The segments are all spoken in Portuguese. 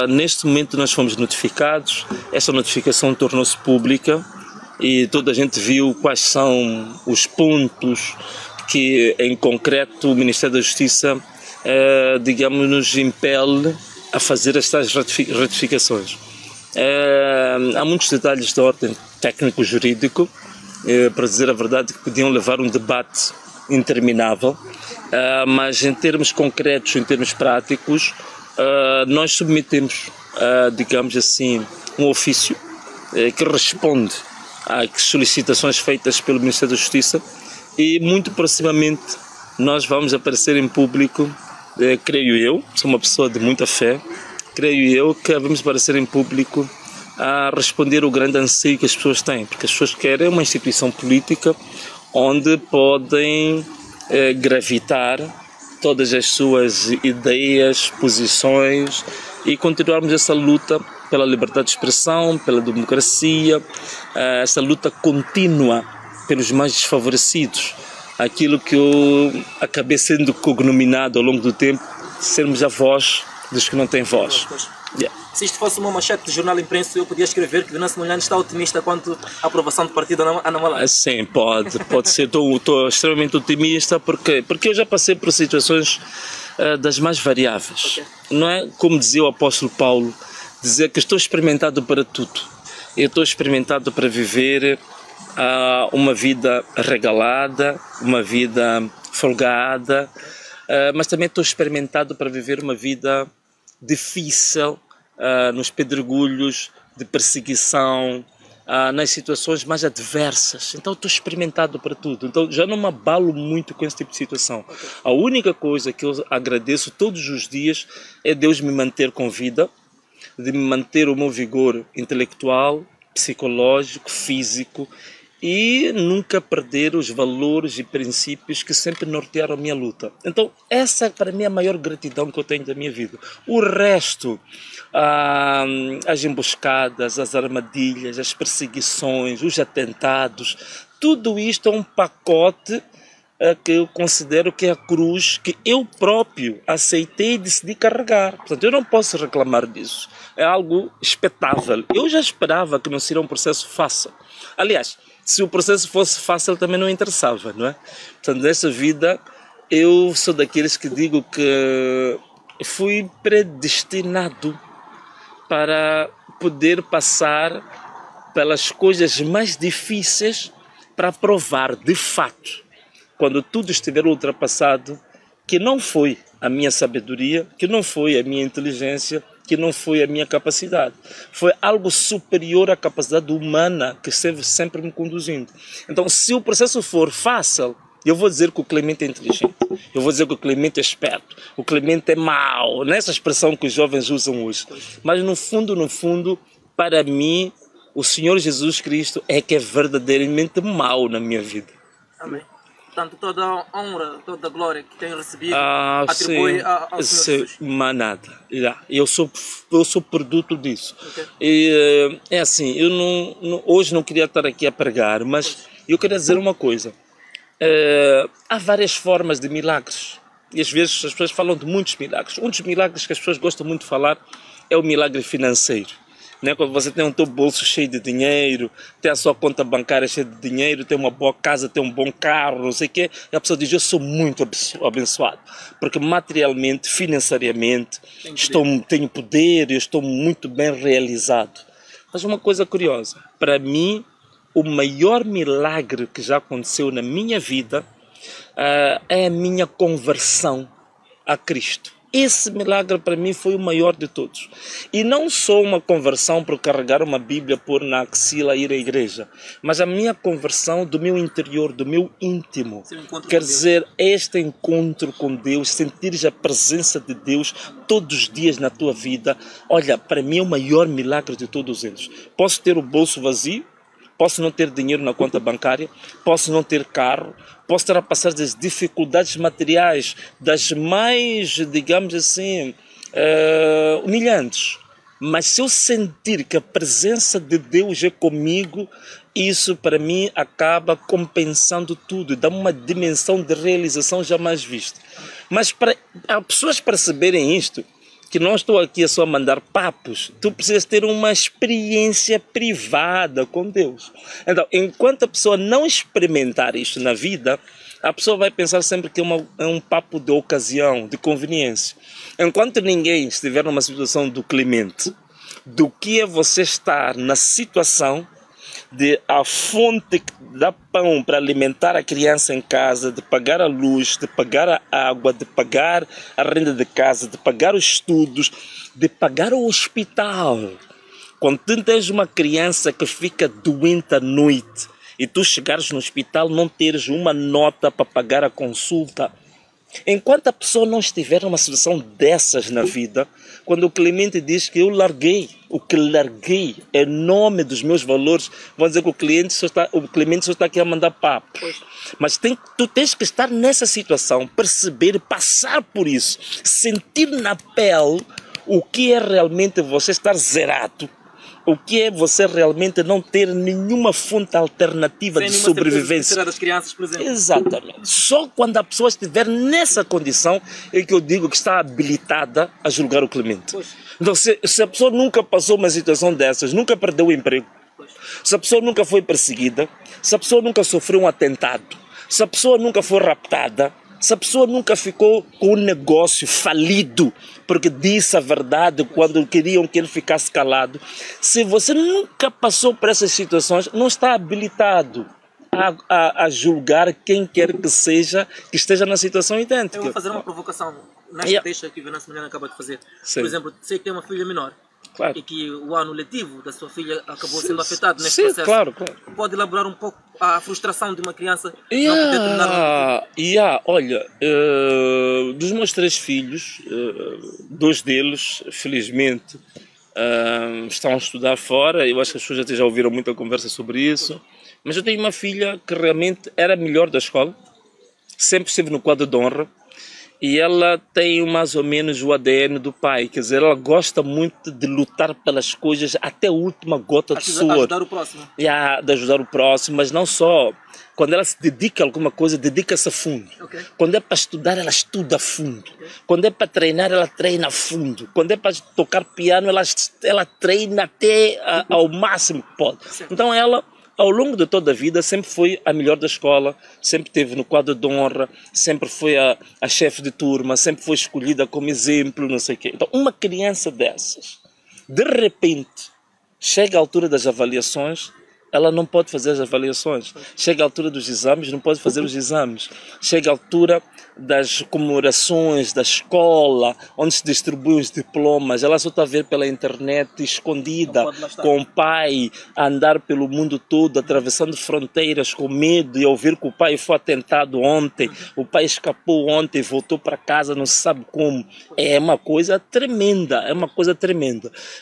Neste momento nós fomos notificados, essa notificação tornou-se pública e toda a gente viu quais são os pontos que em concreto o Ministério da Justiça, digamos, nos impele a fazer estas ratificações. Há muitos detalhes de ordem técnico-jurídico, para dizer a verdade, que podiam levar um debate interminável, mas em termos concretos, em termos práticos, nós submetemos, digamos assim, um ofício que responde às solicitações feitas pelo Ministério da Justiça e muito proximamente nós vamos aparecer em público, creio eu, sou uma pessoa de muita fé, creio eu que vamos aparecer em público a responder o grande anseio que as pessoas têm, porque as pessoas querem uma instituição política onde podem gravitar todas as suas ideias, posições e continuarmos essa luta pela liberdade de expressão, pela democracia, essa luta contínua pelos mais desfavorecidos, aquilo que eu acabei sendo cognominado ao longo do tempo, sermos a voz dos que não têm voz. Yeah. Se isto fosse uma manchete de jornal imprensa, eu podia escrever que Venâncio Mondlane está otimista quanto à aprovação do partido Ana Malala. Sim, pode ser. Estou extremamente otimista porque eu já passei por situações das mais variáveis. Okay. Não é como dizia o apóstolo Paulo, dizer que estou experimentado para tudo. Eu estou experimentado para viver uma vida regalada, uma vida folgada, mas também estou experimentado para viver uma vida difícil, nos pedregulhos de perseguição, nas situações mais adversas. Então estou experimentado para tudo. Então já não me abalo muito com esse tipo de situação. A única coisa que eu agradeço todos os dias é Deus me manter com vida, de me manter o meu vigor intelectual, psicológico, físico e nunca perder os valores e princípios que sempre nortearam a minha luta. Então essa para mim é a maior gratidão que eu tenho da minha vida. O resto, as emboscadas, as armadilhas, as perseguições, os atentados, tudo isto é um pacote que eu considero que é a cruz que eu próprio aceitei e decidi carregar. Portanto, eu não posso reclamar disso. É algo expectável. Eu já esperava que não seria um processo fácil. Aliás, se o processo fosse fácil também não interessava, não é? Portanto, nessa vida eu sou daqueles que digo que fui predestinado para poder passar pelas coisas mais difíceis para provar de fato, quando tudo estiver ultrapassado, que não foi a minha sabedoria, que não foi a minha inteligência, que não foi a minha capacidade. Foi algo superior à capacidade humana que esteve sempre me conduzindo. Então, se o processo for fácil, eu vou dizer que o Clemente é inteligente. Eu vou dizer que o Clemente é esperto. O Clemente é mau. Nessa expressão que os jovens usam hoje. Mas, no fundo, para mim, o Senhor Jesus Cristo é que é verdadeiramente mau na minha vida. Amém. Portanto, toda a honra, toda a glória que tem recebido atribui ao Senhor Jesus. Mas nada. Eu sou produto disso. Okay. É assim, eu hoje não queria estar aqui a pregar, mas eu queria dizer uma coisa. Há várias formas de milagres. E às vezes as pessoas falam de muitos milagres. Um dos milagres que as pessoas gostam muito de falar é o milagre financeiro. Né? Quando você tem um teu bolso cheio de dinheiro, tem a sua conta bancária cheia de dinheiro, tem uma boa casa, tem um bom carro, não sei o quê, e a pessoa diz, eu sou muito abençoado, porque materialmente, financeiramente, tenho poder, eu estou muito bem realizado. Mas uma coisa curiosa, para mim, o maior milagre que já aconteceu na minha vida é a minha conversão a Cristo. Esse milagre para mim foi o maior de todos. E não só uma conversão por carregar uma Bíblia, pôr na axila e ir à igreja, mas a minha conversão do meu interior, do meu íntimo. Quer dizer, este encontro com Deus, sentires a presença de Deus todos os dias na tua vida. Olha, para mim é o maior milagre de todos eles. Posso ter o bolso vazio, posso não ter dinheiro na conta bancária, posso não ter carro, posso estar a passar das dificuldades materiais, das mais, digamos assim, humilhantes. Mas se eu sentir que a presença de Deus é comigo, isso para mim acaba compensando tudo, dá uma dimensão de realização jamais vista. Mas para as pessoas perceberem isto, que que não estou aqui só a mandar papos, tu precisas ter uma experiência privada com Deus. Então, enquanto a pessoa não experimentar isto na vida, a pessoa vai pensar sempre que é um papo de ocasião, de conveniência. Enquanto ninguém estiver numa situação do Clemente, do que é você estar na situação de a fonte que dá pão para alimentar a criança em casa, de pagar a luz, de pagar a água, de pagar a renda de casa, de pagar os estudos, de pagar o hospital. Quando tu tens uma criança que fica doente à noite e tu chegares no hospital não teres uma nota para pagar a consulta, enquanto a pessoa não estiver numa situação dessas na vida, quando o Clemente diz que eu larguei, o que larguei é nome dos meus valores, vão dizer que o Clemente só está aqui a mandar papo. Mas tu tens que estar nessa situação, perceber, passar por isso, sentir na pele o que é realmente você estar zerado, o que é você realmente não ter nenhuma fonte alternativa de sobrevivência. Das crianças, por exemplo. Exatamente. Só quando a pessoa estiver nessa condição é que eu digo que está habilitada a julgar o Clemente. Então, se a pessoa nunca passou uma situação dessas, nunca perdeu o emprego, se a pessoa nunca foi perseguida, se a pessoa nunca sofreu um atentado, se a pessoa nunca foi raptada, se a pessoa nunca ficou com um negócio falido porque disse a verdade quando queriam que ele ficasse calado, se você nunca passou por essas situações, não está habilitado a julgar quem quer que seja que esteja na situação idêntica. Eu vou fazer uma provocação nesta deixa que o Venâncio Milhano acaba de fazer. Sim. Por exemplo, sei que tem uma filha menor. Claro. E que o ano letivo da sua filha acabou sendo afetado neste processo. Claro. Pode elaborar um pouco a frustração de uma criança não poder terminar olha, dos meus 3 filhos, 2 deles, felizmente, estão a estudar fora. Eu acho que as pessoas já ouviram muita conversa sobre isso. Mas eu tenho uma filha que realmente era a melhor da escola, sempre esteve no quadro de honra. E ela tem mais ou menos o ADN do pai, quer dizer, ela gosta muito de lutar pelas coisas até a última gota de suor. Ajudar o próximo. De ajudar o próximo, mas não só. Quando ela se dedica a alguma coisa, dedica-se a fundo. Okay. Quando é para estudar, ela estuda a fundo. Okay. Quando é para treinar, ela treina a fundo. Quando é para tocar piano, ela treina até ao máximo que pode. Certo. Então ela, ao longo de toda a vida, sempre foi a melhor da escola, sempre esteve no quadro de honra, sempre foi a chefe de turma, sempre foi escolhida como exemplo, não sei o quê. Então, uma criança dessas, de repente, chega à altura das avaliações, ela não pode fazer as avaliações. Chega à altura dos exames, não pode fazer os exames. Chega à altura das comemorações da escola, onde se distribuem os diplomas, ela só está a ver pela internet, escondida, com o pai, a andar pelo mundo todo, atravessando fronteiras com medo, e a ouvir que o pai foi atentado ontem, o pai escapou ontem, voltou para casa, não se sabe como. É uma coisa tremenda,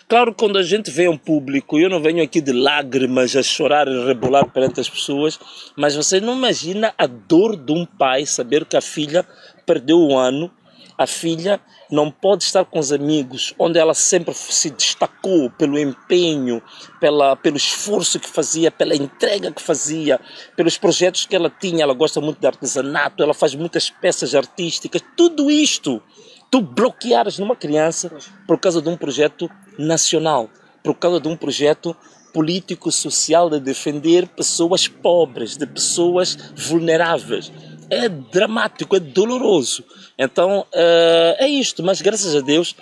Claro, quando a gente vê um público, eu não venho aqui de lágrimas, a chorar e rebolar perante as pessoas, mas você não imagina a dor de um pai saber que a filha perdeu o ano, a filha não pode estar com os amigos, onde ela sempre se destacou pelo empenho, pelo esforço que fazia, pela entrega que fazia, pelos projetos que ela tinha. Ela gosta muito de artesanato, ela faz muitas peças artísticas, tudo isto tu bloqueares numa criança por causa de um projeto nacional, por causa de um projeto político, social, de defender pessoas pobres, de pessoas vulneráveis. É dramático, é doloroso. Então, é isto. Mas, graças a Deus,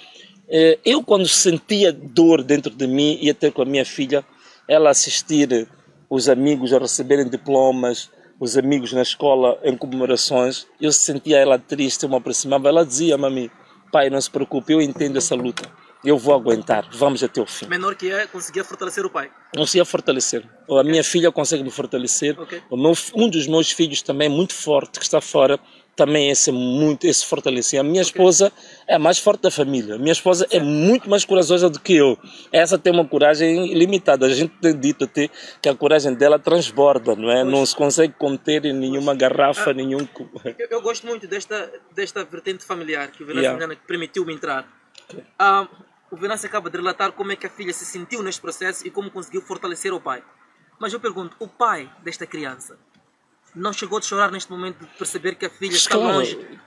eu quando sentia dor dentro de mim, ia ter com a minha filha, ela assistir os amigos a receberem diplomas, os amigos na escola em comemorações, eu sentia ela triste, eu me aproximava, ela dizia: mami, pai, não se preocupe, eu entendo essa luta. Eu vou aguentar, vamos até o fim. Menor que é, conseguia fortalecer o pai? Conseguia fortalecer. A minha filha consegue me fortalecer. Okay. Um dos meus filhos também, muito forte, que está fora, também esse fortalecer. A minha esposa é a mais forte da família. Minha esposa é muito mais corajosa do que eu. Essa tem uma coragem ilimitada. A gente tem dito até que a coragem dela transborda, não é? Não se consegue conter em nenhuma garrafa, nenhum... Eu gosto muito desta vertente familiar que o Venâncio Milhano permitiu-me entrar. Okay. O Venâncio acaba de relatar como é que a filha se sentiu neste processo e como conseguiu fortalecer o pai. Mas eu pergunto, o pai desta criança não chegou a chorar neste momento de perceber que a filha está longe? Claro.